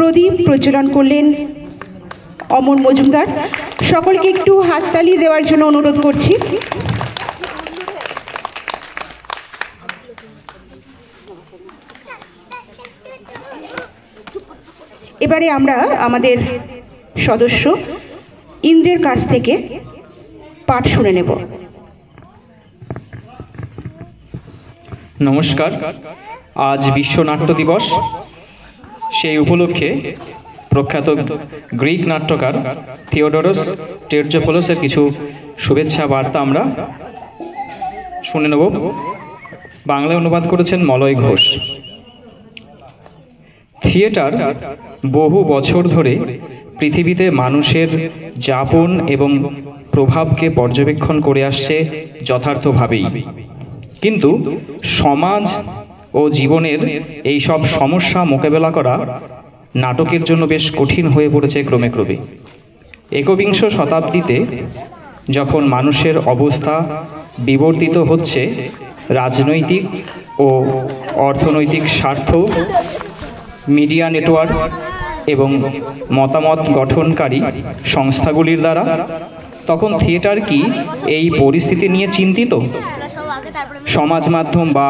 প্রদীপ প্রজ্বলন করলেন অমর মজুমদার। সকলকে একটু হাততালি দেওয়ার জন্য অনুরোধ করছি। এবারে আমরা আমাদের সদস্য ইন্দ্রের কাছ থেকে পাঠ শুনে নেব। নমস্কার। আজ বিশ্ব নাট্য দিবস। সেই উপলক্ষে প্রখ্যাত গ্রিক নাট্যকার থিওডোরস টেরজোফোলোসের কিছু শুভেচ্ছা বার্তা আমরা শুনে নেব। বাংলায় অনুবাদ করেছেন মলয় ঘোষ। থিয়েটার বহু বছর ধরে পৃথিবীতে মানুষের যাপন এবং প্রভাবকে পর্যবেক্ষণ করে আসছে যথার্থভাবেই, কিন্তু সমাজ ও জীবনের এই সব সমস্যা মোকাবেলা করা নাটকের জন্য বেশ কঠিন হয়ে পড়েছে ক্রমে ক্রমে। একবিংশ শতাব্দীতে যখন মানুষের অবস্থা বিবর্তিত হচ্ছে, রাজনৈতিক ও অর্থনৈতিক স্বার্থ, মিডিয়া নেটওয়ার্ক এবং মতামত গঠনকারী সংস্থাগুলির দ্বারা, তখন থিয়েটার কি এই পরিস্থিতি নিয়ে চিন্তিত? সমাজ মাধ্যম বা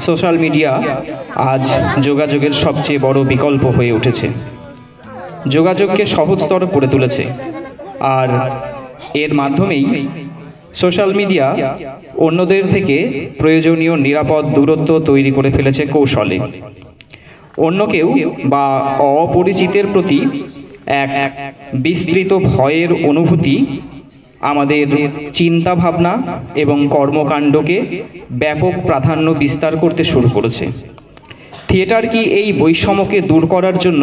সোশ্যাল মিডিয়া আজ যোগাযোগের সবচেয়ে বড় বিকল্প হয়ে উঠেছে, যোগাযোগকে সহজতর করে তুলেছে। আর এর মাধ্যমেই সোশ্যাল মিডিয়া অন্যদের থেকে প্রয়োজনীয় নিরাপদ দূরত্ব তৈরি করে ফেলেছে কৌশলে। অন্য কেউ বা অপরিচিতের প্রতি এক বিস্তৃত ভয়ের অনুভূতি আমাদের চিন্তা ভাবনা এবং কর্মকাণ্ডকে ব্যাপক প্রাধান্য বিস্তার করতে শুরু করেছে। থিয়েটার কি এই বৈষম্যকে দূর করার জন্য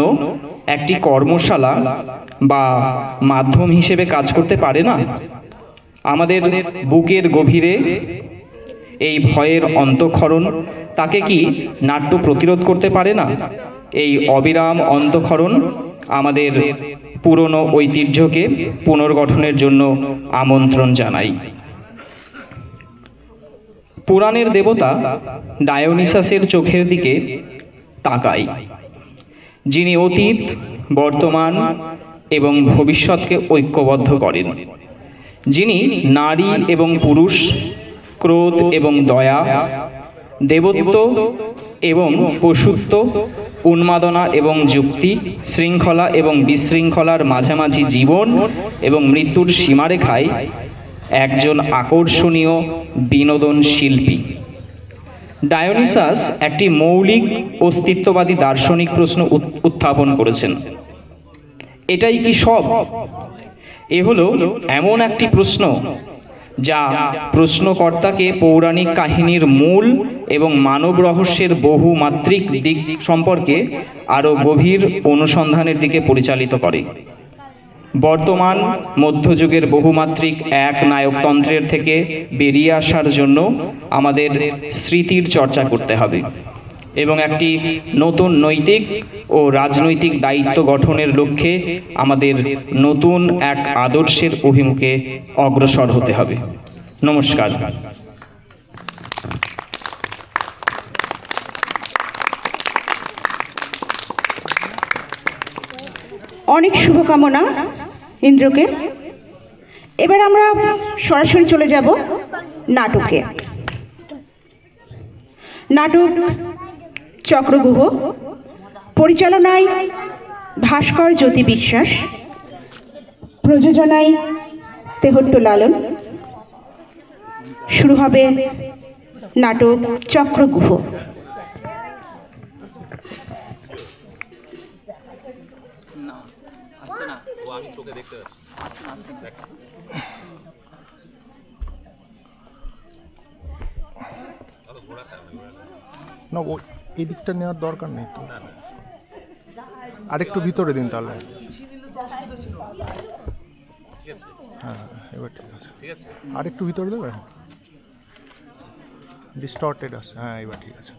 একটি কর্মশালা বা মাধ্যম হিসেবে কাজ করতে পারে না? আমাদের বুকের গভীরে এই ভয়ের অন্তঃক্ষরণ, তাকে কি নাট্য প্রতিরোধ করতে পারে না? এই অবিরাম অন্তঃক্ষরণ আমাদের পুরনো ঐতিহ্যকে পুনর্গঠনের জন্য আমন্ত্রণ জানাই। পুরাণের দেবতা ডায়োনিসাসের চোখের দিকে তাকাই, যিনি অতীত, বর্তমান এবং ভবিষ্যৎকে ঐক্যবদ্ধ করেন, যিনি নারী এবং পুরুষ, ক্রোধ এবং দয়া, দেবত্ব এবং পশুত্ব, উন্মাদনা এবং যুক্তি, শৃঙ্খলা এবং বিশৃঙ্খলার মাঝামাঝি জীবন এবং মৃত্যুর সীমারেখায় একজন আকর্ষণীয় বিনোদন শিল্পী। ডায়োনিসাস একটি মৌলিক অস্তিত্ববাদী দার্শনিক প্রশ্ন উত্থাপন করেছেন। এটাই কি সব? এ হলো এমন একটি প্রশ্ন যা প্রশ্নকর্তাকে পৌরাণিক কাহিনীর মূল এবং মানব রহস্যের বহুমাত্রিক দিক সম্পর্কে আরও গভীর অনুসন্ধানের দিকে পরিচালিত করে। বর্তমান মধ্যযুগের বহুমাত্রিক এক নায়কতন্ত্রের থেকে বেরিয়ে আসার জন্য আমাদের স্মৃতির চর্চা করতে হবে এবং একটি নতুন নৈতিক ও রাজনৈতিক দায়িত্ব গঠনের লক্ষ্যে আমাদের নতুন এক আদর্শের অভিমুখে অগ্রসর হতে হবে। নমস্কার। অনেক শুভকামনা ইন্দ্রকে। এবার আমরা সরাসরি চলে যাব নাটকে। নাটক চক্রগুহ, পরিচালনায় ভাস্কর জ্যোতি বিশ্বাস, প্রযোজনায় তেহট্ট লালন। শুরু হবে নাটক চক্রগুহ। না, ও এই দিকটা নেওয়ার দরকার নেই তো, আরেকটু ভিতরে দিন তাহলে। হ্যাঁ, এবার ঠিক আছে। আরেকটু ভিতরে দেবেন, ডিস্টর্টেড আছে। হ্যাঁ, এবার ঠিক আছে।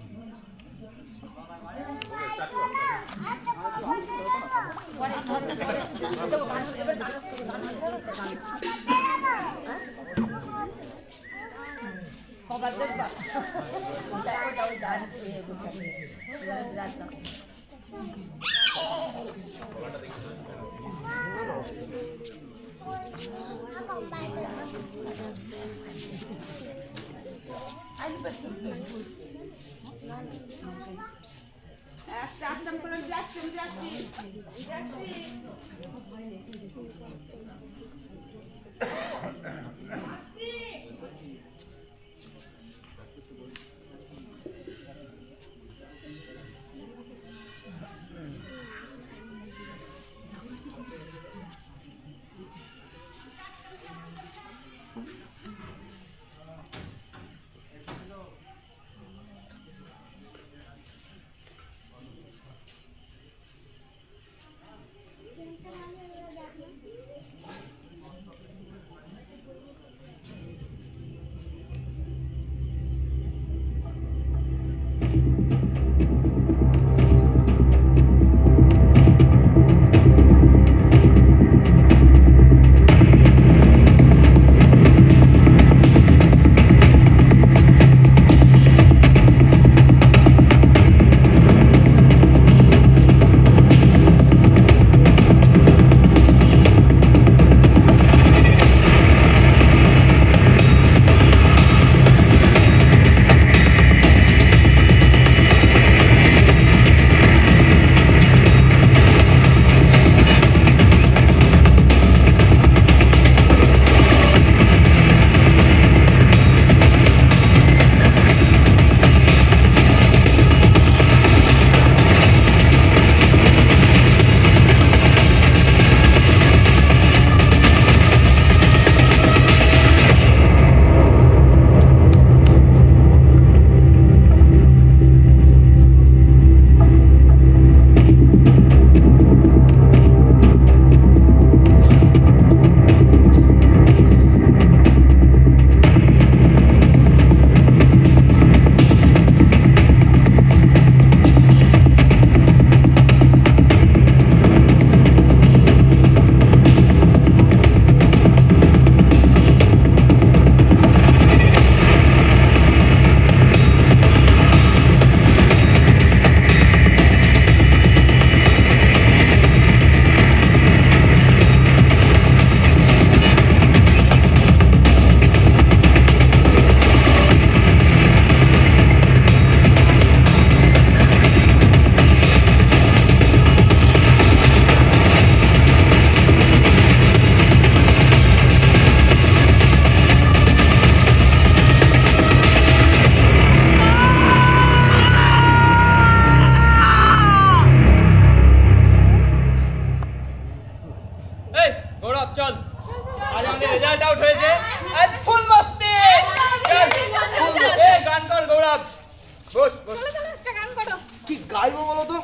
কি গাইবো বলো তো?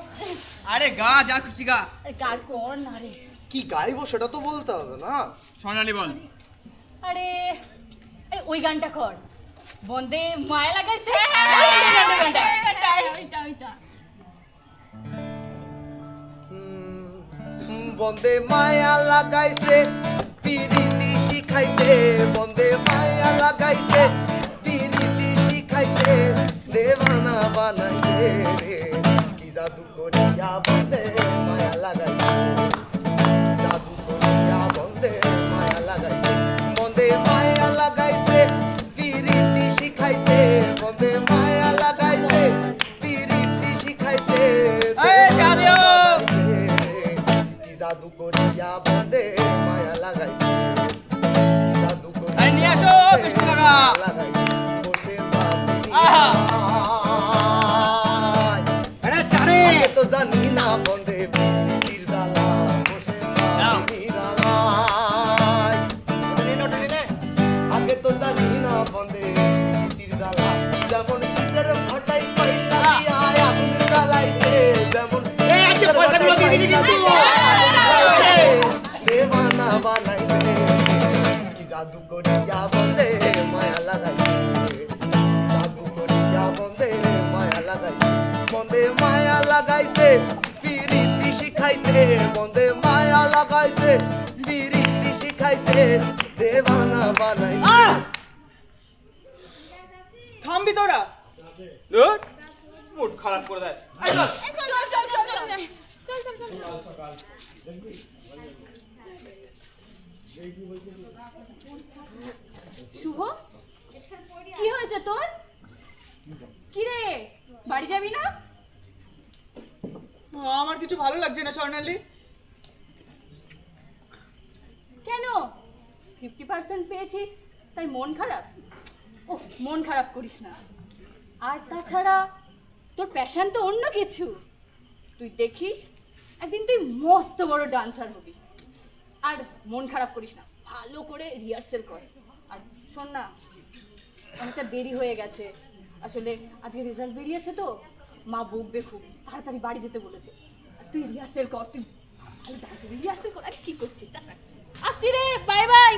আরে গা যা খুশি গা। গান কর না রে। কি গাইবো সেটা তো বলতে হবে না। সোনালি বল। আরে ওই গানটা কর, বন্দে মায়া লাগাইছে। বন্দে মায়া লাগাইছে পিরিতি শিখাইছে, বন্দে মায়া লাগাইছে পিরিতি শিখাইছে, দেওয়ানা বানাইছে রে কি জাদু করিয়া বন্দে মায়া লাগাইছে, জাদু করিয়া বন্দে মায়া লাগাইছে, বন্দে মায়া লাগাইছে পিরিতি শিখাইছে, বন্দে মায়া লাগাইছে পিরিতি শিখাইছে, জাদু করিয়া বন্দে মায়া লাগাইছে, জাদু করিয়া নিয়ে আসো কৃষ্ণ কাকা। লাগাইছে বসে আরে চারে আগে তো জানি না বন্দে প্রীতির জ্বালা, বসে জ্বালাই আগে তো জানি না বন্দে প্রীতির জ্বালা, যেমন পিঠের ফাটাই পাইলা আগুন জ্বালাইছে, যেমন দেওয়ানা বানাইছে কি জাদু করিয়া বন্দে মায়া লাগাইছে, জাদু করিয়া বন্দে মায়া লাগাইছে, বন্দে মায়া লাগাইছে পিরিতি শিখাইছে, বন্দে মায়া লাগাইছে পিরিতি শিখাইছে, দেওয়ানা বানাইছে। থামবি তোরা? মুড খারাপ করে দেয়। চল চল চল চল চল শুভ, কি হয়েছে তোর? কি রে, বাড়ি যাবি না? আমার কিছু ভালো লাগছে না স্বর্ণালী। কেন? 50% পেয়েছিস তাই মন খারাপ? ওহ, মন খারাপ করিস না। আর তাছাড়া তোর প্যাশন তো অন্য কিছু। তুই দেখিস একদিন তুই মস্ত বড় ডান্সার হবি। আর মন খারাপ করিস না, ভালো করে রিহার্সেল কর। আর শোন না, অনেকটা দেরি হয়ে গেছে, আসলে আজকে রেজাল্ট বেরিয়েছে তো, মা বকবে খুব, তাড়াতাড়ি বাড়ি যেতে বলেছে। আর তুই রিহার্সেল কর, তুই ভালো ডান্স রিহার্সেল কর। আর কি করছিস? আসছি রে, বাই বাই।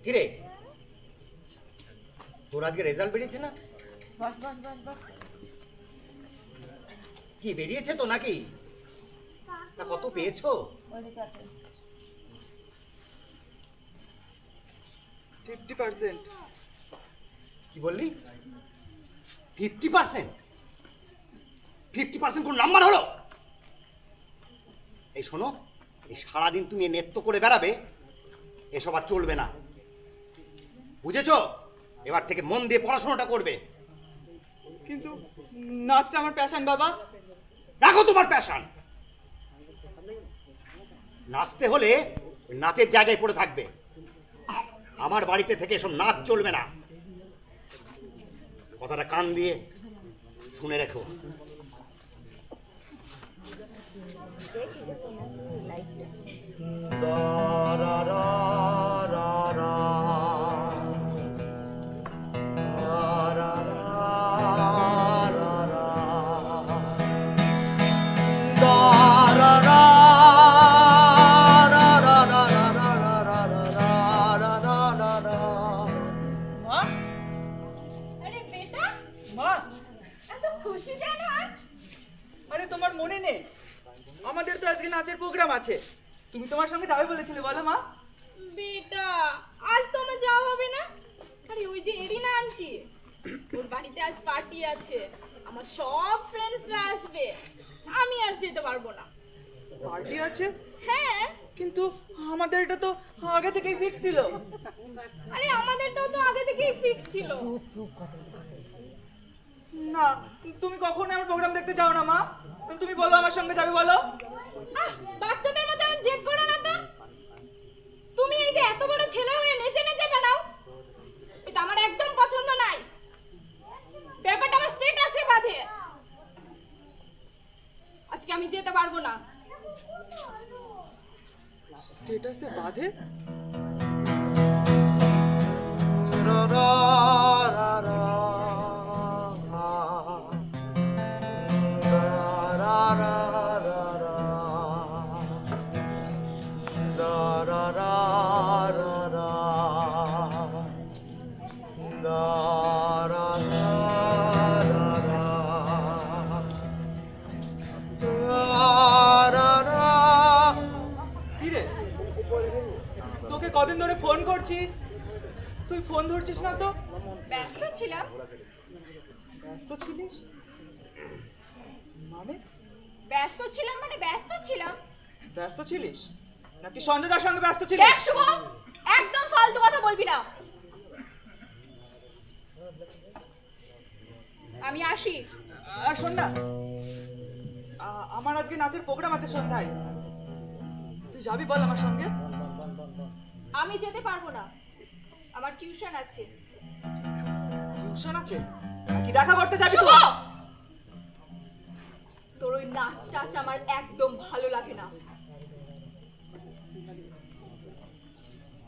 কিরে, তোর আজকে রেজাল্ট বেরিয়েছে না? কি বেরিয়েছে তো নাকি? না, কত পেয়েছো? 50%। কি বললি? 50%? 50% কোন নাম্বার হলো? এই শোনো, এই সারাদিন তুমি নৃত্য করে বেড়াবে, এসব আর চলবে না, বুঝেছো? এবার থেকে মন দিয়ে পড়াশোনাটা করবে। কিন্তু নাচটা আমার প্যাশন বাবা। রাখো তোমার প্যাশন। নাচতে হলে নাচের জায়গায় পড়ে থাকবে। আমার বাড়িতে থেকে এসব নাচ চলবে না, কথাটা কান দিয়ে শুনে রেখো। da da da da খুশি জানো আজ? আরে তোমার মনে নেই আমাদের তো আজকে নাচের প্রোগ্রাম আছে, তুমি তোমার সঙ্গে যাবে বলেছিলে, বলো মা। বেটা, আজ তো আমার যাওয়া হবে না। আরে ওই যে এরিনা আন্টি, ওর বাড়িতে আজ পার্টি আছে, আমার সব ফ্রেন্ডসরা আসবে, আমি আজ যেতে পারবো না। পার্টি আছে? হ্যাঁ। কিন্তু আমাদের এটা তো আগে থেকেই ফিক্স ছিল। আরে আমাদেরটাও তো আগে থেকেই ফিক্স ছিল। না, তুমি কখনোই আমার প্রোগ্রাম দেখতে যাও না মা, তুমি বলো আমার সঙ্গে যাবে, বলো। বাচ্চাদের মতো আমি জেদ করো না তো। তুমি এই যে এত বড় ছেলে হয়ে নেচে নেচে বেড়াও, এটা আমার একদম পছন্দ নাই। ব্যাপারটা আমার স্টেটাসে বাঁধে। আজকে আমি যেতে পারবো না। স্টেটাসে বাঁধে? কিরে, তোকে কদিন ধরে ফোন করছি, তুই ফোন ধরছিস না তো? ব্যস্ত ছিলাম। ব্যস্ত ছিলিস মানে? ব্যস্ত ছিলাম মানে ব্যস্ত ছিলাম। ব্যস্ত ছিলিস নাকি সঞ্জয়দার সঙ্গে ব্যস্ত দেখ ছিলিস? শুভ, একদম ফালতু কথা বলবি না। আমি আসি। আর শোন না, আমার আজকে নাচের প্রোগ্রাম আছে সন্ধ্যায়, তুই যাবি বল আমার সঙ্গে? আমি যেতে পারবো না, আমার টিউশন আছে। টিউশন আছে কি দেখা করতে যাবি শুভ, তো? তোর ওই নাচ টাচ আমার একদম ভালো লাগে না।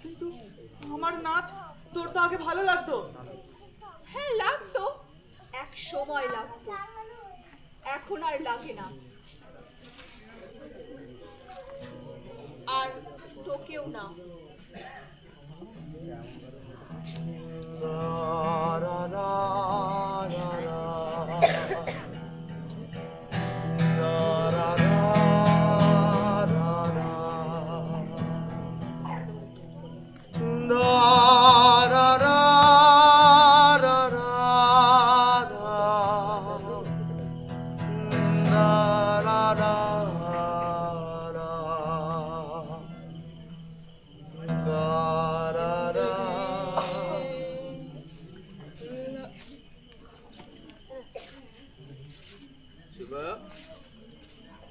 কিন্তু আমার নাচ তোর তো আগে ভালো লাগতো। হ্যাঁ লাগতো, এক সময় লাগতো, এখন আর লাগে না। আর তোকেও না।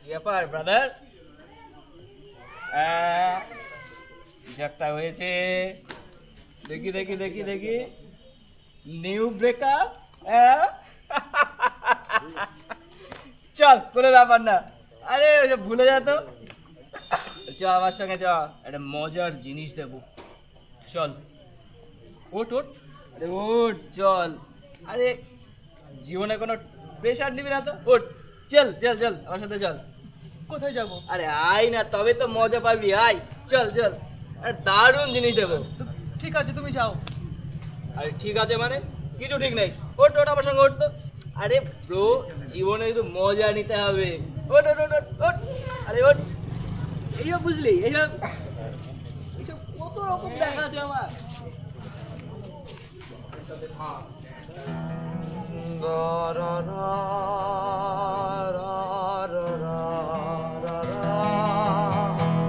ব্যাপার ব্রাদার, একটা হয়েছে দেখি দেখি দেখি দেখি নিউ ব্রেকআপ। চল, কোনো ব্যাপার না, আরে ওসব ভুলে যা তো। চ আমার সঙ্গে, চ একটা মজার জিনিস দেবো, চল। ওঠ ওঠ, আরে ওঠ, চল। আরে জীবনে কোনো প্রেশার নিবি না তো, ওঠ, চল চল চল আমার সাথে চল। কোথায় যাব? আরে আয় না, তবে তো মজা পাবি, আয় চল চল। আরে দারুণ জিনিস দেবো। ঠিক আছে, তুমি যাও। আরে ঠিক আছে মানে কিছু ঠিক নেই, ওঠ ওঠ আমার সঙ্গে, ওঠ তো। আরে ব্রো, জীবনে কিন্তু মজা নিতে হবে, ওঠ ওঠ ওঠ ওঠ, ওঠ। আরে ওঠ, এইসব বুঝলি, এইসব এইসব কত রকম দেখা আছে আমার।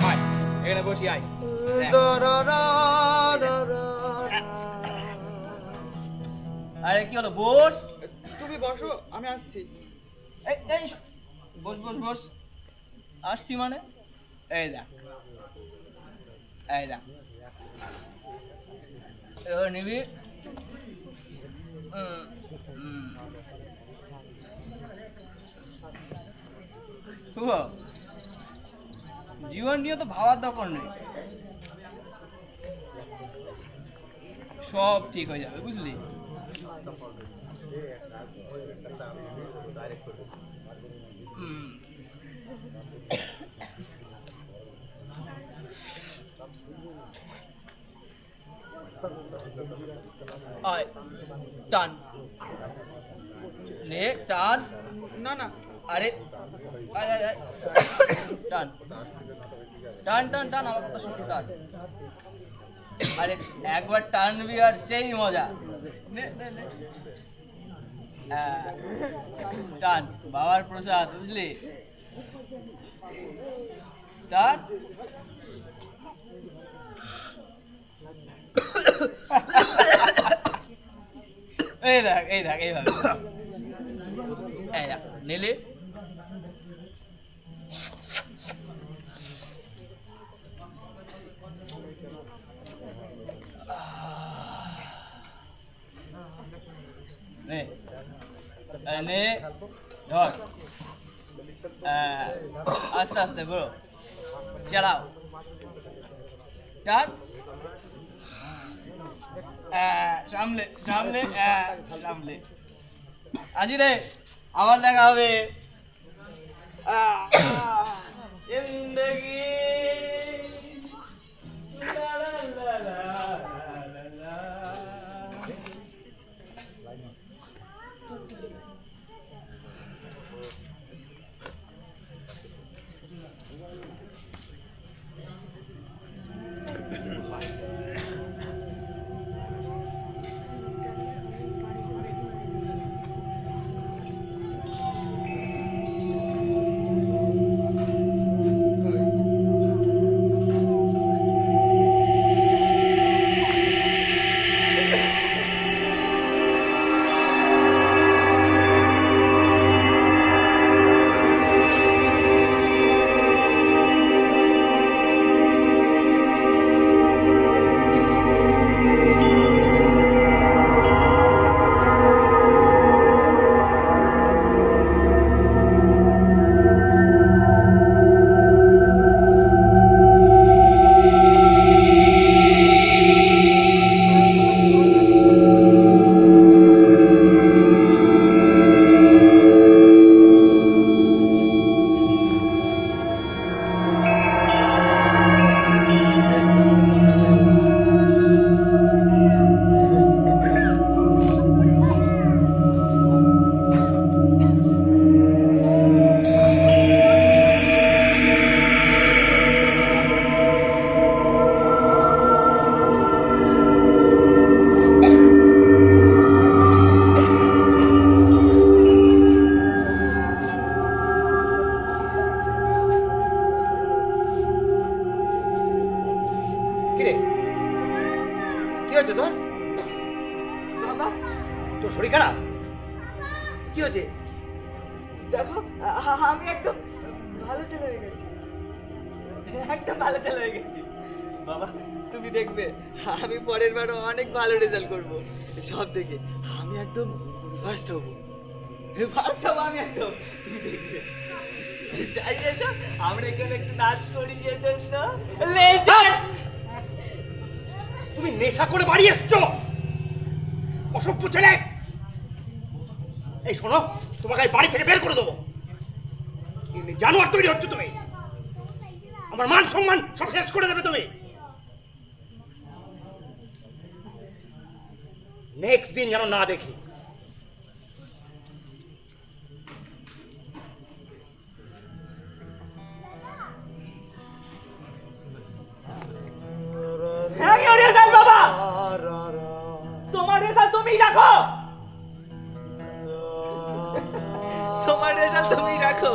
আয়, এখানে বসি, আয়। আরে কি হলো, বস। তুমি বসো, আমি আসছি। এই এই বস বস বস, আসছি মানে এই দেখ, এই দেখ, এবার নিবি। শুভ, জীবন নিয়ে তো ভাবার দরকার নেই, সব ঠিক হয়ে যাবে, বুঝলি। আয়, টান। নে টান। না না আরে আয় আয় আয় টান টান টান টান, আমার কথা শুনে টান। আরে একবার টানবি আর সেই মজা। নে নে নে টান, বাবার প্রসাদ, বুঝলি? টান। এই দেখ এই দেখ এইভাবে, এই দেখ নিলি। নে নে ধর, আস্তে আস্তে বড় চালাও। টান, সামলে সামলে সামলে। আজি রে, আবার দেখা হবে। জিন্দেগি লা লা লা লা লা লা। কিরে কি হয়েছে তোর? বাবা তোর শরীর খারাপ? কি হয়েছে? দেখো, আমি একদম ভালো ছেলে হয়ে গেছি, একদম ভালো ছেলে হয়ে গেছি। বাবা তুমি দেখবে আমি পরের বার অনেক ভালো রেজাল্ট করব, সব দেখে আমি একদম ফার্স্ট হব, ফার্স্ট হব আমি একদম, তুমি দেখবে। যাই এসো, আমরা এখানে একটু নাচ করি, এসো তুমি নেশা করে বাড়ি এসছো, অসভ্য ছেলে। এই শোনো, তোমাকে এই বাড়ি থেকে বের করে দেবো। জানোয়ার তৈরি হচ্ছে তুমি, আমার মান সম্মান সব শেষ করে দেবে তুমি। নেক্সট দিন যেন না দেখি। রেজাল্ট বাবা, তোমার রেজাল্ট তুমি রাখো, তোমার রেজাল্ট তুমি রাখো।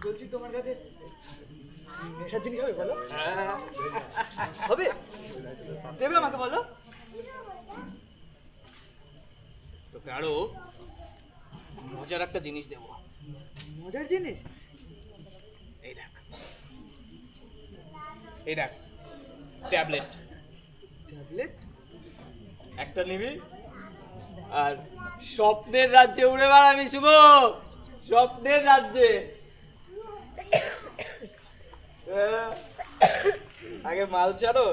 বলছি তোমার কাছে নেশার জিনিস হবে বলো? হবে, দেবে আমাকে বলো। তোকে আরো মজার একটা জিনিস দেবো। মজার জিনিস? এই দেখ, এই দেখ ট্যাবলেট। ট্যাবলেট? একটা নিবি আর স্বপ্নের রাজ্যে উড়ে বেড়াবি শুভ, স্বপ্নের রাজ্যে। আগে মাল ছাড়ো,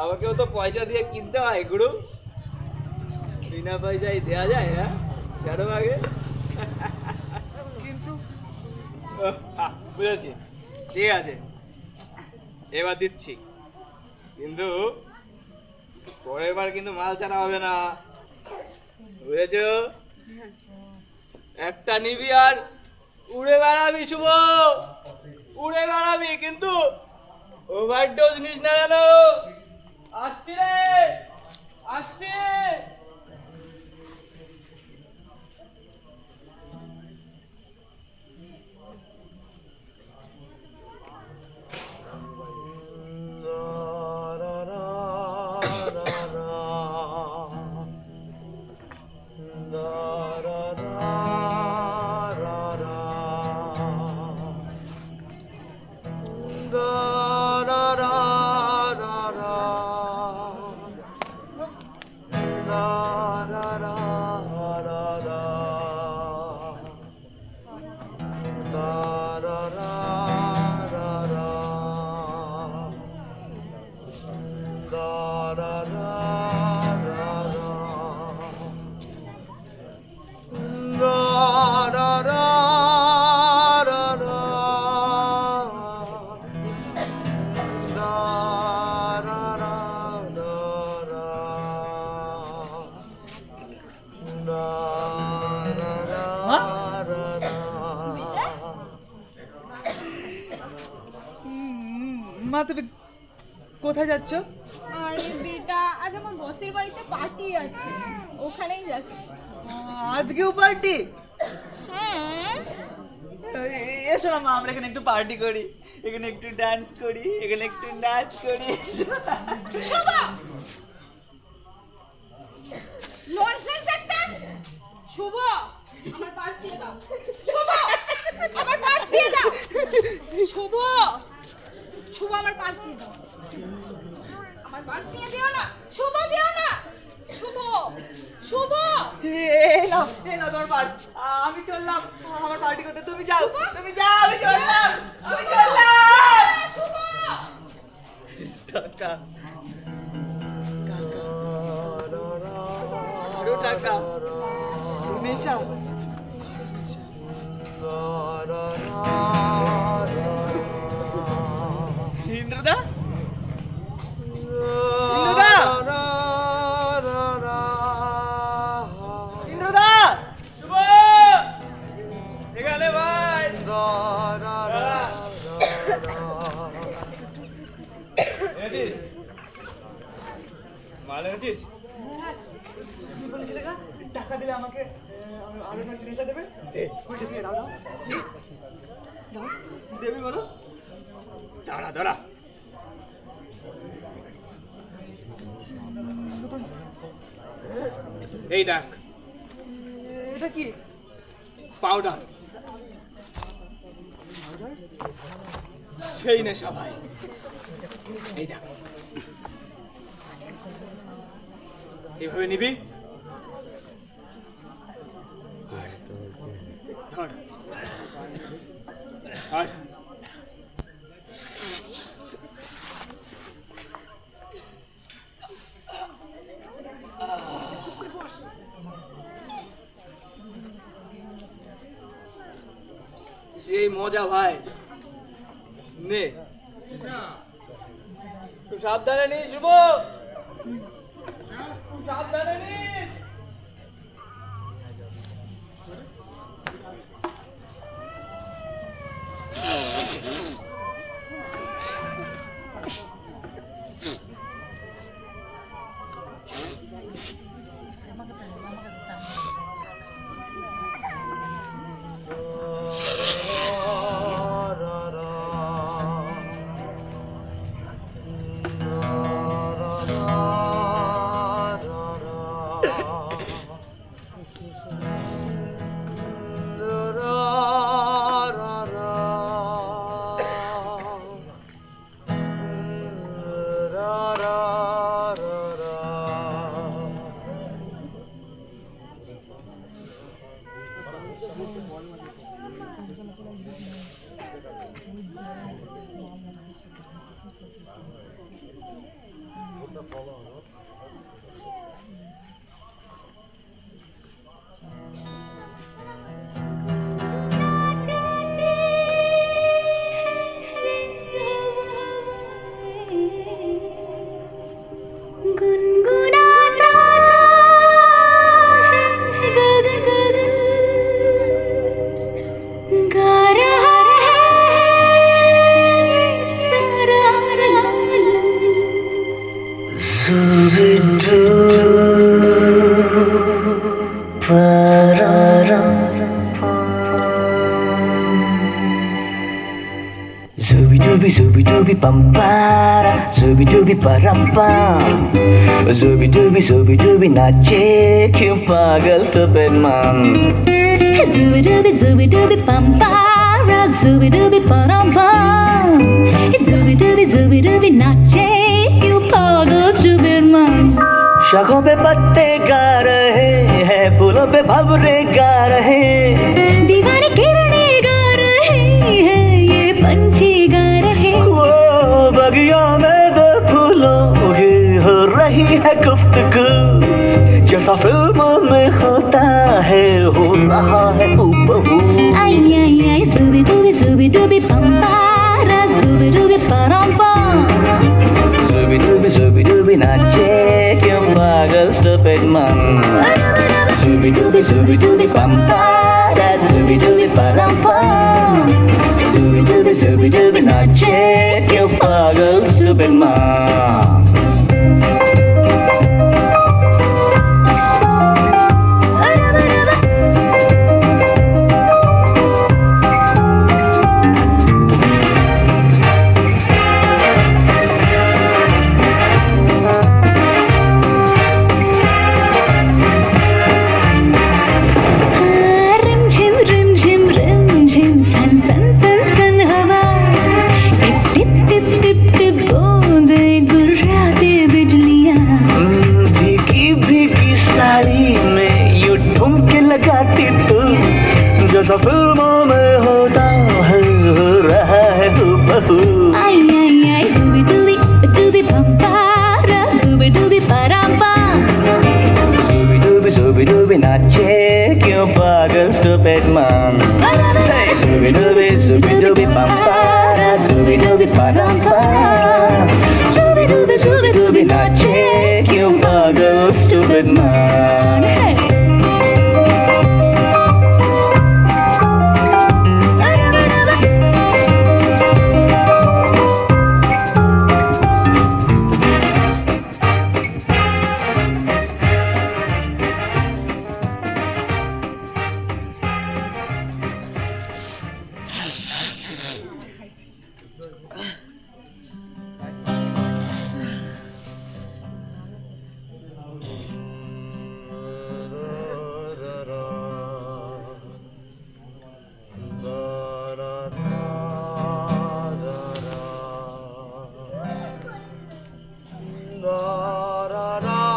আমাকেও তো পয়সা দিয়ে কিনতে হয় গুরু। বিনা পয়সায় দেওয়া যায়, হ্যাঁ? ছাড়ো আগে। কিন্তু বুঝেছি, ঠিক আছে, এবার দিচ্ছি, কিন্তু পরের বার কিন্তু মাল ছাড়া হবে না, বুঝেছো? একটা নিবি আর উড়ে বেড়াবি শুভ, উড়ে বেড়াবি, কিন্তু ওভারডোজ নিস না জানো। আসছি রে, আসছি। মা, তুমি কোথায় যাচ্ছ? আরে বেটা, আজ আমার বসের বাড়িতে পার্টি আছে, ওখানেই যাচ্ছি। আজকেও পার্টি? হ্যাঁ। এসো না মা, আমরা এখানে একটু পার্টি করি, এখানে একটু ডান্স করি, এখানে একটু নাচ করি। শোভা, ননসেন্স একটা। শুভ, আমার পার্স দিয়ে দাও। শুভ, আমার পার্স দিয়ে দাও। শুভ, শুভ, আমার পার্স দিয়ে দাও। আমার পার্স নিয়ে দিও না। শুভ, দিও না। শুভ, শুভ। এই নাও তোমার পার্স। আমি চললাম আমার পার্টি করতে, তুমি যাও, তুমি যাও, আমি চললাম, আমি চললাম। শুভ, টাকা, আরো টাকা, নেশা। ইন্দ্রদা, ইন্দ্রদা, ইন্দ্রদা, শুভ, এখানে ভাই। এনেছিস মাল, এনেছিস? তুমি বলেছিলে না টাকা দিলে আমাকে আরো একটা জিনিস দেবে। ওইটা দিয়ে দাও, দাও, দেবে বলো। দাঁড়া দাঁড়া, এই দেখ, এটা কি? পাউডার। সেই নেশা ভাই, এই দেখ, এইভাবে নিবি, আর ধর, আর সেই মজা ভাই, নে, তুই সাবধানে নিস শুভ, সাবধানে নিস। Zooby dooby bum para, zooby dooby param pam. Zooby dooby nache क्यों पागल stupid man. Zooby dooby bum para, zooby dooby param pam. Zooby dooby नाचे क्यों पागल stupid man. शाखों पे पत्ते गा रहे हैं, फूलों पे भंवरे गा रहे, दीवाने किरणें गा रहे हैं, ये पंछी गा रहे. वो बगिया में दो फूलों की हो रही है गुफ्तगू, जैसा फिल्मों में होता है हो रहा है हूबहू. Ay ay ay, zooby dooby bum para, zooby dooby param pam. Zooby dooby नाचे क्यों पागल stupid man. Zooby dooby bum para, zooby dooby param pam. Zooby dooby नाचे क्यों पागल stupid man. जैसा फिल्मों में होता है हो रहा है हूबहू. Ay ay ay, zooby dooby bum para, zooby dooby param pam. Zooby dooby नाचे क्यों पागल stupid man. Hey, zooby dooby bum para, zooby dooby param pam. Zooby dooby नाचे क्यों पागल stupid man. Hey.